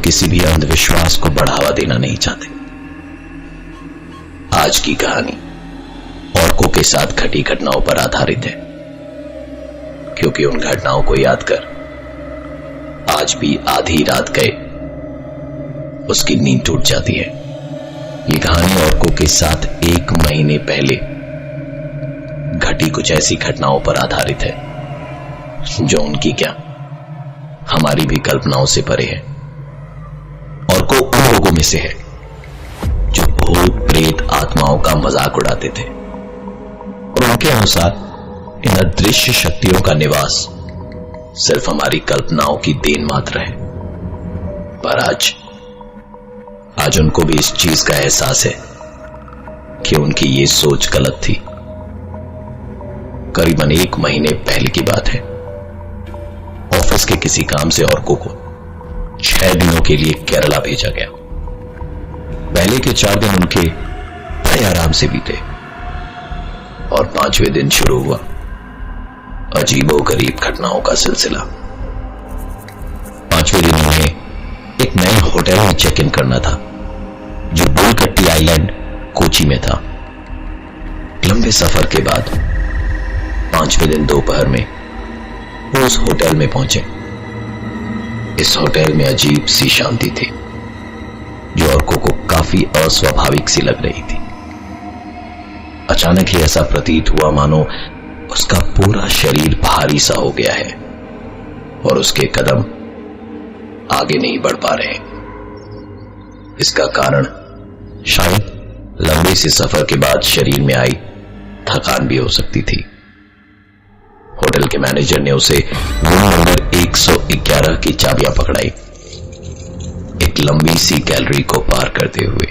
किसी भी अंधविश्वास को बढ़ावा देना नहीं चाहते। आज की कहानी औरकों के साथ घटी घटनाओं पर आधारित है, क्योंकि उन घटनाओं को याद कर आज भी आधी रात गए उसकी नींद टूट जाती है। ये कहानी औरकों के साथ 1 महीने पहले घटी कुछ ऐसी घटनाओं पर आधारित है जो उनकी क्या हमारी भी कल्पनाओं से परे है। औरकों उन लोगों में से है जो भूत प्रेत आत्माओं का मजाक उड़ाते थे और उनके अनुसार इन अदृश्य शक्तियों का निवास सिर्फ हमारी कल्पनाओं की देन मात्र है। पर आज उनको भी इस चीज का एहसास है कि उनकी ये सोच गलत थी। करीबन 1 महीने पहले की बात है। ऑफिस के किसी काम से औरकों को 6 दिनों के लिए केरला भेजा गया। पहले के 4 दिन उनके बड़े आराम से बीते और 5वें दिन शुरू हुआ अजीबोगरीब घटनाओं का सिलसिला। 5वें दिन उन्हें एक नए होटल में चेक इन करना था जो बुलकट्टी आइलैंड कोची में था। लंबे सफर के बाद 5वें दिन दोपहर में वो उस होटल में पहुंचे। इस होटल में अजीब सी शांति थी जो औरकों को काफी अस्वाभाविक सी लग रही थी। अचानक ही ऐसा प्रतीत हुआ मानो उसका पूरा शरीर भारी सा हो गया है और उसके कदम आगे नहीं बढ़ पा रहे। इसका कारण शायद लंबे से सफर के बाद शरीर में आई थकान भी हो सकती थी। होटल के मैनेजर ने उसे रूम नंबर 111 की चाबियां पकड़ाई। एक लंबी सी गैलरी को पार करते हुए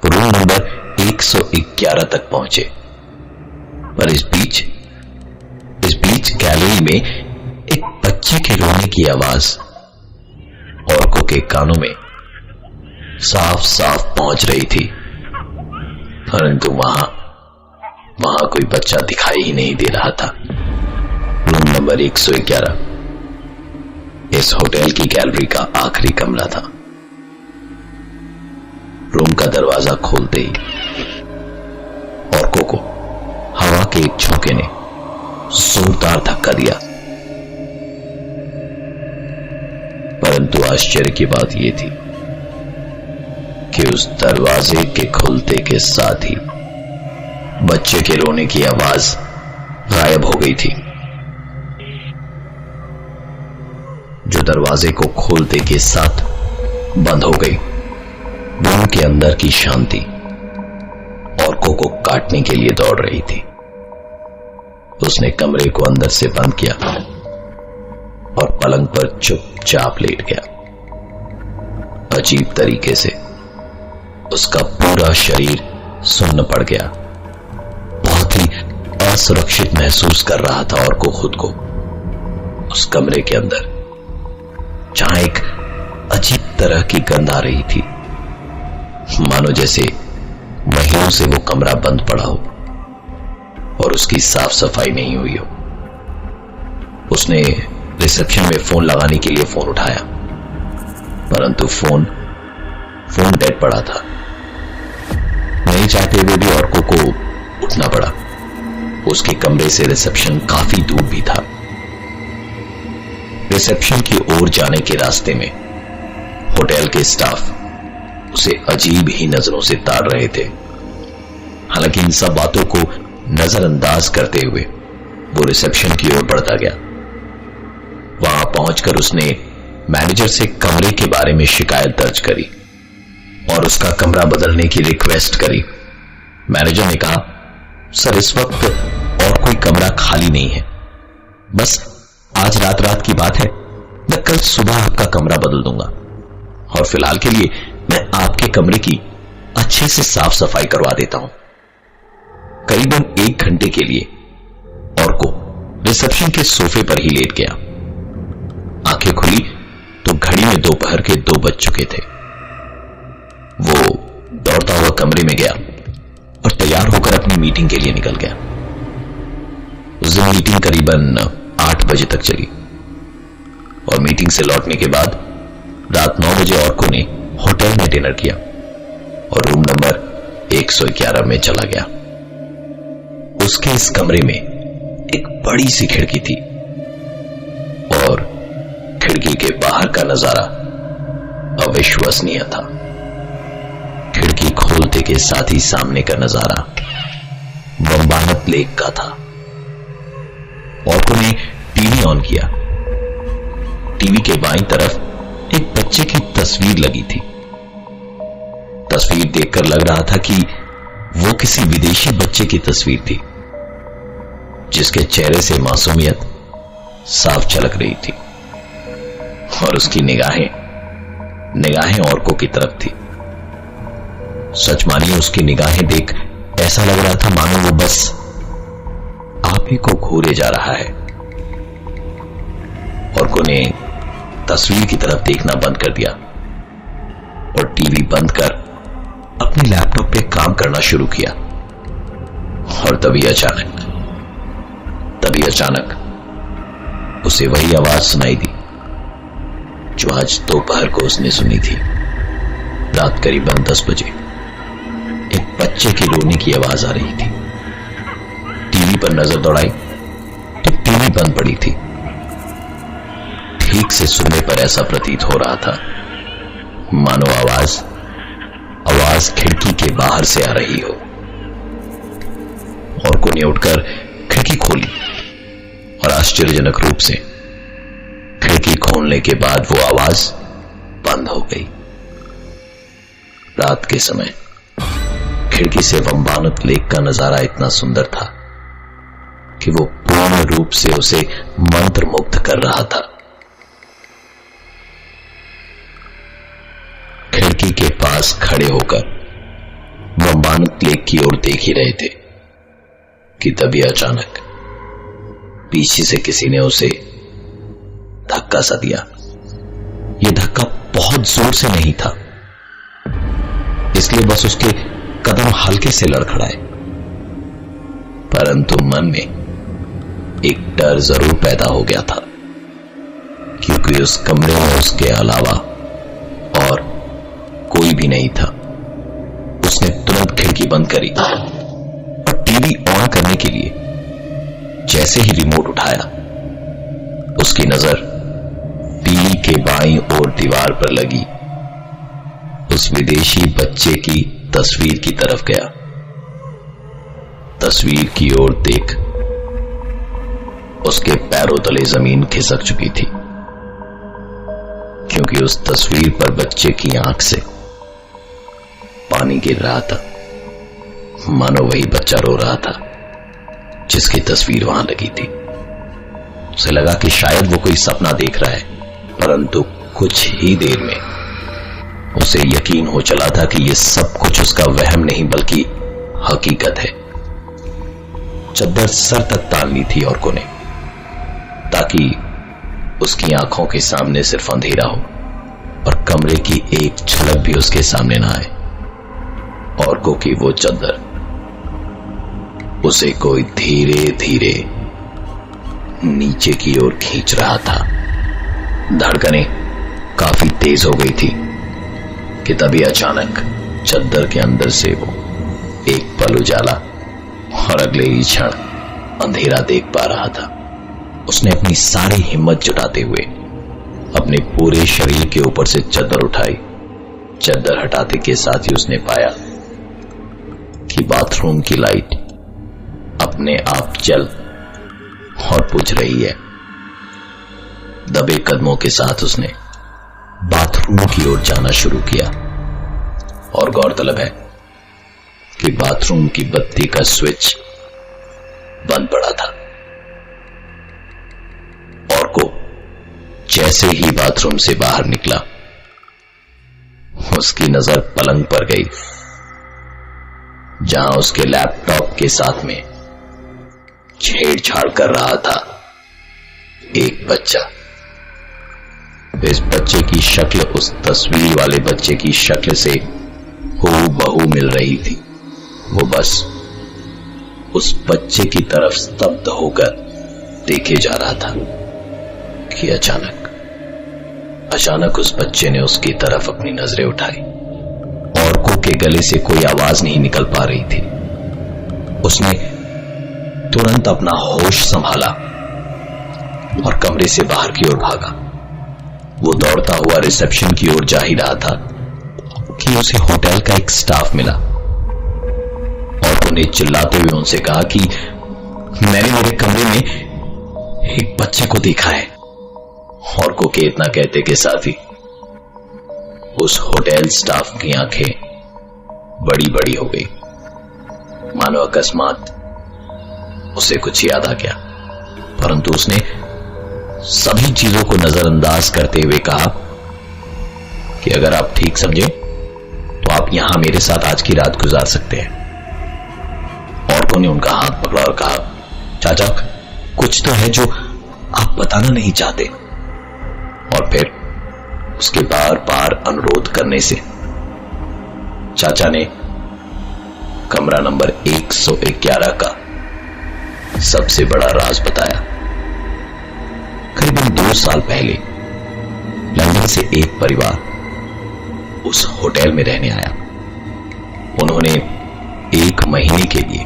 रूम नंबर 111 तक पहुंचे। पर इस बीच गैलरी में एक बच्चे के रोने की आवाज औरकों के कानों में साफ साफ पहुंच रही थी, परंतु वहां कोई बच्चा दिखाई ही नहीं दे रहा था। रूम नंबर 111 इस होटल की गैलरी का आखिरी कमरा था। रूम का दरवाजा खोलते ही औरकों को हवा के एक झोंके ने जोरदार धक्का दिया। परंतु आश्चर्य की बात यह थी कि उस दरवाजे के खुलते के साथ ही बच्चे के रोने की आवाज गायब हो गई थी। जो दरवाजे को खोलते के साथ बंद हो गई। रूम के अंदर की शांति औरकों को काटने के लिए दौड़ रही थी। उसने कमरे को अंदर से बंद किया और पलंग पर चुपचाप लेट गया। अजीब तरीके से उसका पूरा शरीर सुन्न पड़ गया। बहुत ही असुरक्षित महसूस कर रहा था और को खुद को उस कमरे के अंदर, जहां एक अजीब तरह की गंध आ रही थी, मानो जैसे महीनों से वो कमरा बंद पड़ा हो और उसकी साफ सफाई नहीं हुई हो। उसने रिसेप्शन में फोन लगाने के लिए फोन उठाया, परंतु फोन डेड पड़ा था। नहीं चाहते हुए भी औरकों को उठना पड़ा। उसके कमरे से रिसेप्शन काफी दूर भी था। रिसेप्शन की ओर जाने के रास्ते में होटल के स्टाफ उसे अजीब ही नजरों से ताड़ रहे थे। हालांकि इन सब बातों को नजरअंदाज करते हुए वो रिसेप्शन की ओर बढ़ता गया। वहां पहुंचकर उसने मैनेजर से कमरे के बारे में शिकायत दर्ज करी और उसका कमरा बदलने की रिक्वेस्ट करी। मैनेजर ने कहा, सर इस वक्त और कोई कमरा खाली नहीं है, बस आज रात की बात है, मैं कल सुबह आपका कमरा बदल दूंगा और फिलहाल के लिए मैं आपके कमरे की अच्छे से साफ सफाई करवा देता हूं। करीबन 1 घंटे के लिए औरको रिसेप्शन के सोफे पर ही लेट गया। आंखें खुली तो घड़ी में दोपहर के 2 बज चुके थे। वो दौड़ता हुआ कमरे में गया और तैयार होकर अपनी मीटिंग के लिए निकल गया। उस दिन मीटिंग करीबन 8 बजे तक चली और मीटिंग से लौटने के बाद रात 9 बजे औरकों ने होटल में डिनर किया और रूम नंबर 111 में चला गया। उसके इस कमरे में एक बड़ी सी खिड़की थी और खिड़की के बाहर का नजारा अविश्वसनीय था। खिड़की खोलते के साथ ही सामने का नजारा बम्बानत लेक का था। औरकों ने टीवी ऑन किया। टीवी के बाईं तरफ एक बच्चे की तस्वीर लगी थी। तस्वीर देखकर लग रहा था कि वो किसी विदेशी बच्चे की तस्वीर थी, जिसके चेहरे से मासूमियत साफ झलक रही थी और उसकी निगाहें औरकों की तरफ थी। सच मानिए, उसकी निगाहें देख ऐसा लग रहा था मानो वो बस आप ही को घूरे जा रहा है। औरकों ने तस्वीर की तरफ देखना बंद कर दिया और टीवी बंद कर अपने लैपटॉप पे काम करना शुरू किया। और तभी अचानक उसे वही आवाज सुनाई दी जो आज दोपहर को उसने सुनी थी। रात करीबन 10 बजे एक बच्चे के रोने की आवाज आ रही थी। टीवी पर नजर दौड़ाई तो टीवी बंद पड़ी थी। ठीक से सुनने पर ऐसा प्रतीत हो रहा था मानो आवाज खिड़की के बाहर से आ रही हो। औरकों ने उठकर खिड़की खोली और आश्चर्यजनक रूप से खिड़की खोलने के बाद वो आवाज बंद हो गई। रात के समय खिड़की से बम्बानत लेक का नजारा इतना सुंदर था कि वो पूर्ण रूप से उसे मंत्रमुग्ध कर रहा था। खिड़की के पास खड़े होकर बम्बानत लेक की ओर देख ही रहे थे कि तभी अचानक पीछे से किसी ने उसे धक्का सा दिया। यह धक्का बहुत जोर से नहीं था, इसलिए बस उसके कदम हल्के से लड़खड़ाए, परंतु मन में एक डर जरूर पैदा हो गया था, क्योंकि उस कमरे में उसके अलावा और कोई भी नहीं था। उसने तुरंत खिड़की बंद करी और टीवी ऑन करने के लिए जैसे ही रिमोट उठाया, उसकी नजर टीवी के बाईं ओर दीवार पर लगी उस विदेशी बच्चे की तस्वीर की तरफ गया। तस्वीर की ओर देख उसके पैरों तले जमीन खिसक चुकी थी, क्योंकि उस तस्वीर पर बच्चे की आंख से पानी गिर रहा था, मानो वही बच्चा रो रहा था जिसकी तस्वीर वहां लगी थी। उसे लगा कि शायद वो कोई सपना देख रहा है, परंतु कुछ ही देर में उसे यकीन हो चला था कि यह सब कुछ उसका वहम नहीं बल्कि हकीकत है। चद्दर सर तक तान ली थी औरकों ने, ताकि उसकी आंखों के सामने सिर्फ अंधेरा हो और कमरे की एक झलक भी उसके सामने ना आए। औरकों की वो चद्दर उसे कोई धीरे धीरे नीचे की ओर खींच रहा था। धड़कनें काफी तेज हो गई थी कि तभी अचानक चद्दर के अंदर से वो एक पल उजाला और अगले ही क्षण अंधेरा देख पा रहा था। उसने अपनी सारी हिम्मत जुटाते हुए अपने पूरे शरीर के ऊपर से चद्दर उठाई। चद्दर हटाते के साथ ही उसने पाया कि बाथरूम की लाइट अपने आप जल और बुझ रही है। दबे कदमों के साथ उसने बाथरूम की ओर जाना शुरू किया और गौरतलब है कि बाथरूम की बत्ती का स्विच बंद पड़ा था। और को जैसे ही बाथरूम से बाहर निकला, उसकी नजर पलंग पर गई, जहां उसके लैपटॉप के साथ में छेड़छाड़ कर रहा था एक बच्चा। इस बच्चे की शक्ल उस तस्वीर वाले बच्चे की शक्ल से हूबहू मिल रही थी। वो बस उस बच्चे की तरफ स्तब्ध होकर देखे जा रहा था कि अचानक अचानक उस बच्चे ने उसकी तरफ अपनी नजरें उठाई। औरकों के गले से कोई आवाज नहीं निकल पा रही थी। उसने तुरंत अपना होश संभाला और कमरे से बाहर की ओर भागा। वो दौड़ता हुआ रिसेप्शन की ओर जा ही रहा था कि उसे होटल का एक स्टाफ मिला और उन्हें चिल्लाते हुए उनसे कहा कि मैंने मेरे कमरे में एक बच्चे को देखा है। और को के इतना कहते के साथ ही उस होटल स्टाफ की आंखें बड़ी बड़ी हो गई, मानो अकस्मात उसे कुछ याद आ गया। परंतु उसने सभी चीजों को नजरअंदाज करते हुए कहा कि अगर आप ठीक समझे तो आप यहां मेरे साथ आज की रात गुजार सकते हैं। औरतों ने उनका हाथ पकड़ा और कहा, चाचा कुछ तो है जो आप बताना नहीं चाहते। और फिर उसके बार बार अनुरोध करने से चाचा ने कमरा नंबर 111 का सबसे बड़ा राज बताया। करीबन 2 साल पहले लंदन से एक परिवार उस होटल में रहने आया। उन्होंने 1 महीने के लिए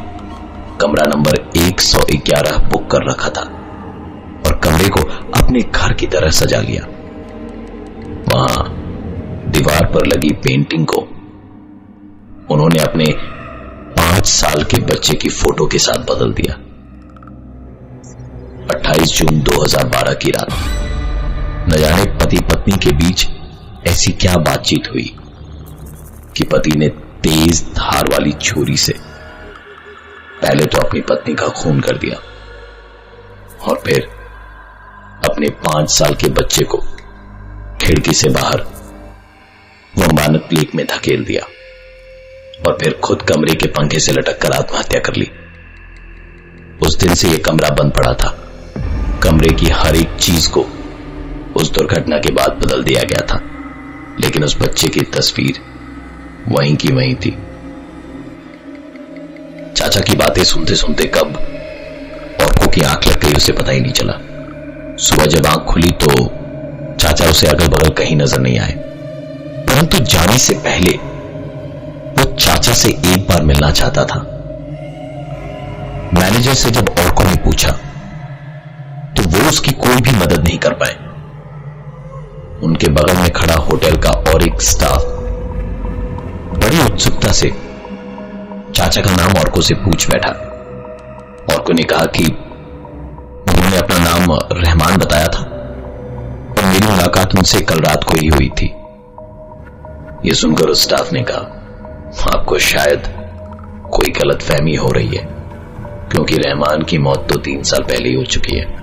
कमरा नंबर 111 बुक कर रखा था और कमरे को अपने घर की तरह सजा लिया। वहां दीवार पर लगी पेंटिंग को उन्होंने अपने 5 साल के बच्चे की फोटो के साथ बदल दिया। 28 जून 2012 की रात न जाने पति पत्नी के बीच ऐसी क्या बातचीत हुई कि पति ने तेज धार वाली छुरी से पहले तो अपनी पत्नी का खून कर दिया और फिर अपने 5 साल के बच्चे को खिड़की से बाहर वंबानक लेक में धकेल दिया और फिर खुद कमरे के पंखे से लटक कर आत्महत्या कर ली। उस दिन से यह कमरा बंद पड़ा था। कमरे की हर एक चीज को उस दुर्घटना के बाद बदल दिया गया था, लेकिन उस बच्चे की तस्वीर वहीं की वहीं थी। चाचा की बातें सुनते सुनते कब औरकों की आंख लग गई उसे पता ही नहीं चला। सुबह जब आंख खुली तो चाचा उसे अगल बगल कहीं नजर नहीं आए, परंतु जाने से पहले वो चाचा से एक बार मिलना चाहता था। मैनेजर से जब औरकों ने पूछा तो वो उसकी कोई भी मदद नहीं कर पाए। उनके बगल में खड़ा होटल का और एक स्टाफ बड़ी उत्सुकता से चाचा का नाम औरकों से पूछ बैठा। औरकों ने कहा कि उन्होंने अपना नाम रहमान बताया था और मेरी मुलाकात उनसे कल रात को ही हुई थी। यह सुनकर उस स्टाफ ने कहा, आपको शायद कोई गलतफहमी हो रही है, क्योंकि रहमान की मौत तो 3 साल पहले ही हो चुकी है।